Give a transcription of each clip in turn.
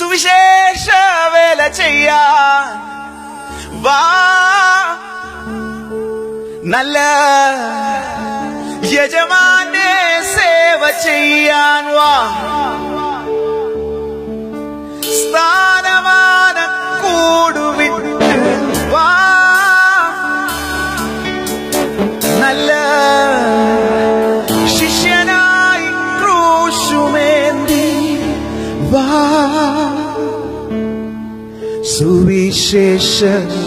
സുവിശേഷ വേല ചെയ്യാൻ വാ, നല്ല യജമാനെ സേവ ചെയ്യാൻ വാ, സ്ഥാനമാന കൂടുവിട്ട് വാ, നല്ല ശിഷ്യനായി ക്രൂശുമേന്തി വാ, സുവിശേഷ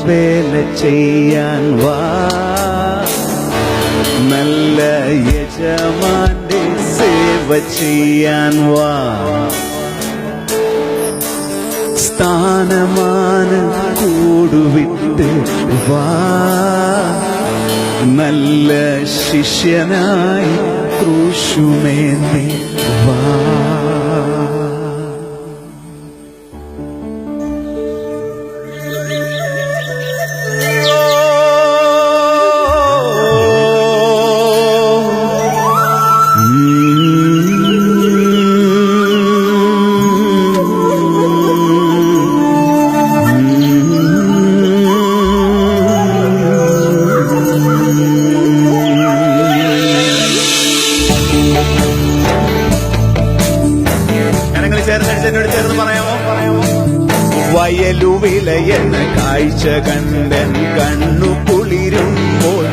വേല ചെയ്യാൻ വാ, നല്ല യജമാന്റെ സേവ ചെയ്യാൻ വാ, സ്ഥാനമാന കൂടുവിട്ട് വാ, നല്ല ശിഷ്യനായി ക്രൂശുമേന്തി വാ. ചേർന്ന് പറയാമോ? വയലുവിലയെന്ന കാഴ്ച കണ്ടൻ കണ്ണു കുളിരുമ്പോൾ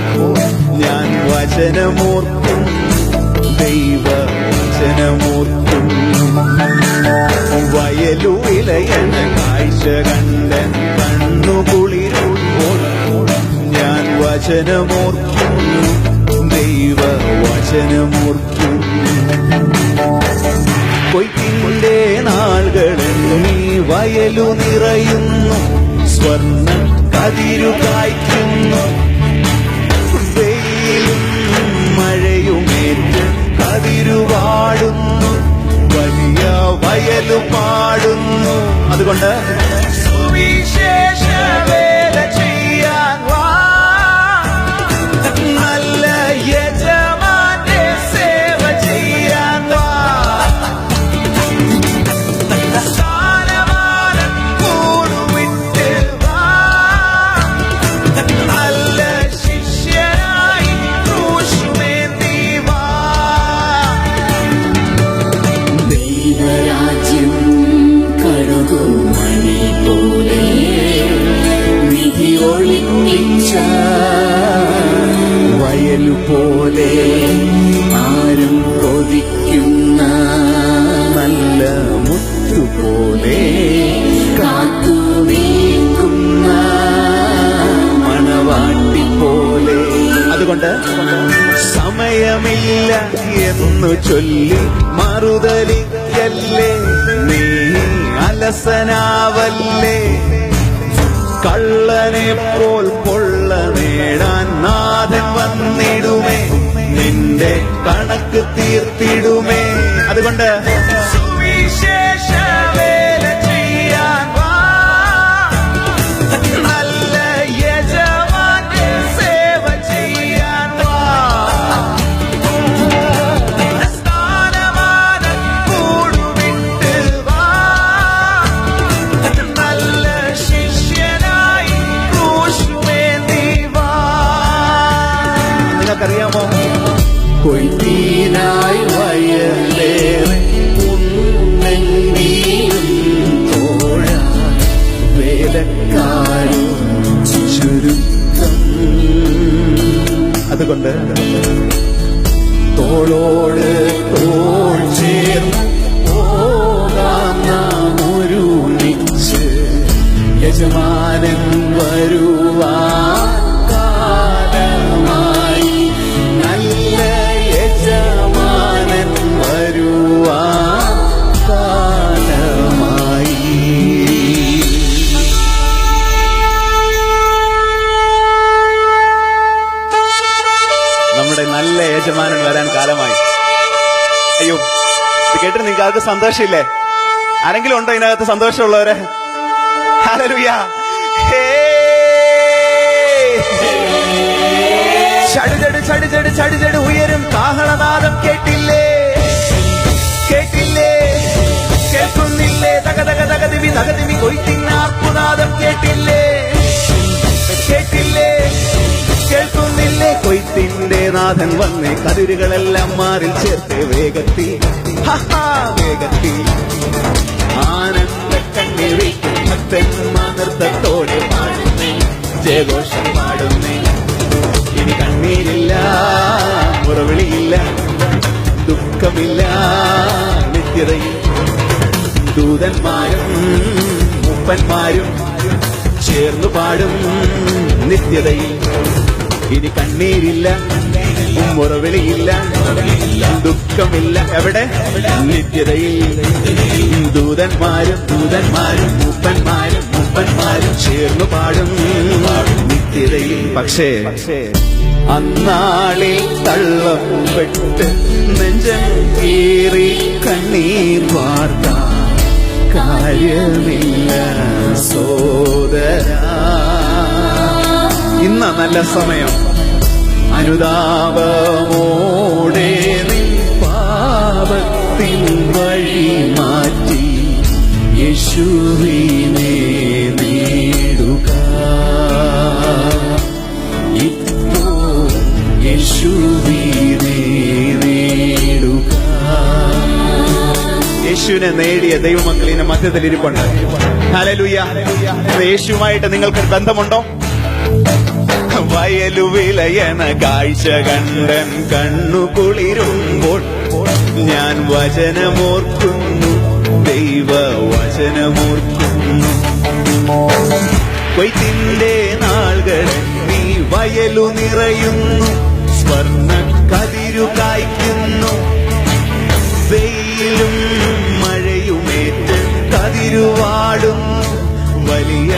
ഞാൻ വചനമോർക്കും, ദൈവ വചനമോർക്കും. വയലുവിലയെന്ന കാഴ്ച കണ്ടൻ കണ്ണു കുളിരുമ്പോൾ ഞാൻ വചനമോർക്കും, ദൈവ വചനമോർക്കും. കൊയ്ത്തിന്റെ നാളുകളെണ്ണി വയലു നിറയുന്നു, സ്വർണ്ണ കതിരു കായ്ക്കുന്നു, വെയിലും മഴയുമേറ്റ് കതിരു പാടുന്നു, വലിയ വയലു പാടുന്നു. അതുകൊണ്ട് സുവിശേഷ വേല ചെയ്യാൻ വാ, നല്ല യജമാന്റെ സേവ ചെയ്യാൻ വാ, വയലുപോലെ ആരും കൊതിക്കുന്ന നല്ല മുത്തുപോലെ കാത്തു നീക്കുന്ന മണവാട്ടി പോലെ. അതുകൊണ്ട് സമയമില്ല എന്നു ചൊല്ലി മറുതലിക്കല്ലേ, നീ അലസനാവല്ലേ, കള്ളനെ പോൽ കൊള്ള നേടാൻ നാഥൻ വന്നിടുമേ, നിന്റെ കണക്ക് തീർത്തിടുമേ. അതുകൊണ്ട് സുവിശേഷ വേല ചെയ്യാൻ വാ, നല്ല യജമാന്റെ സേവ ചെയ്യാൻ വാ, സ്ഥാനമാന കൂടുവിട്ട് വാ, നല്ല ശിഷ്യനായി ക്രൂശുമേന്തി വാ. നിങ്ങൾക്കറിയാമോ, കൊയ്ത്തീനായി വയലേറെ ഉന്നെങ്കിലും തോഴ വേലക്കാരും ചുരുക്കം. അതുകൊണ്ട് തോളോട് തോൾ ചേർന്ന് പോകാം നാം ഒരുമിച്ച്, യജമാനൻ വരുവാ കാലമായി, നല്ല യജമാനൻ വരുവാ കാലമായി. നമ്മുടെ നല്ല യജമാനൻ വരാൻ കാലമായി. അയ്യോ, ഇത് കേട്ടിട്ട് നിങ്ങൾക്ക് ആർക്കും സന്തോഷമില്ലേ? ആരെങ്കിലും ഉണ്ടോ ഇതിനകത്ത് സന്തോഷമുള്ളവരെ? ഹല്ലേലൂയ. ചടുചട് ഉയരും കാഹളനാദം കേട്ടില്ലേ, കേൾക്കുന്നില്ലേ? തക തക തക തകതിമി കൊയ്ത്തിനാർപ്പുനാദം കേട്ടില്ലേ, കേട്ടില്ലേ, കേൾക്കുന്നില്ലേ? കൊയ്ത്തിന്റെ നാഥൻ വന്നേ, കതിരുകളെല്ലാം മാറിൽ ചേർത്ത് വേഗത്തി, വേഗത്തി. ആനന്ദ കണ്ണീരിക്കും ഭക്തന്മാർ നൃത്തത്തോടെ പാടുന്നേ, ജയഘോഷം പാടുന്നേ. ഇനി കണ്ണീരില്ല, മുറവിളിയില്ല, ദുഃഖമില്ല, നിത്യതയിൽ ദൂതന്മാരും മുപ്പന്മാരും ചേർന്നു പാടും നിത്യതയിൽ. ഇനി കണ്ണീരില്ല, മുറവിളിയില്ല, ദുഃഖമില്ല, എവിടെ? നിത്യതയിൽ ദൂതന്മാരും മുപ്പന്മാരും ചേർന്നു പാടും നിത്യതയിൽ. പക്ഷേ അന്നാളിൽ തള്ളപ്പെട്ട് നെഞ്ചം കീറി കണ്ണീർ വാർത്താൻ കാര്യമില്ല സോദരാ. ഇന്ന നല്ല സമയം, അനുതാപമോടെ നിൻ പാപത്തിൻ വഴി മാറ്റി യേശുവിനെ നേടുക. ഇപ്പോൾ യേശുവിനെ നേടുക. യേശുവിനെ നേടിയ ദൈവമക്കളിന്റെ മധ്യത്തിൽ ഇരിപ്പുണ്ട്. ഹല്ലേലൂയ. യേശുവുമായിട്ട് നിങ്ങൾക്ക് ബന്ധമുണ്ടോ? വയലു വിലയണ കാഴ്ച കണ്ടൻ കണ്ണു കുളിരുമ്പോൾ ഞാൻ വചനമോർക്കുന്നു, ദൈവവചനമോർക്കുന്നു. കൊയ്ത്തിന്റെ നാളുകൾ നീ വയലു നിറയുന്നു, സ്വർണ്ണ കതിരു കായ്ക്കുന്നു. വെയിലും മഴയുമേറ്റ് കതിരുവാടും, വലിയ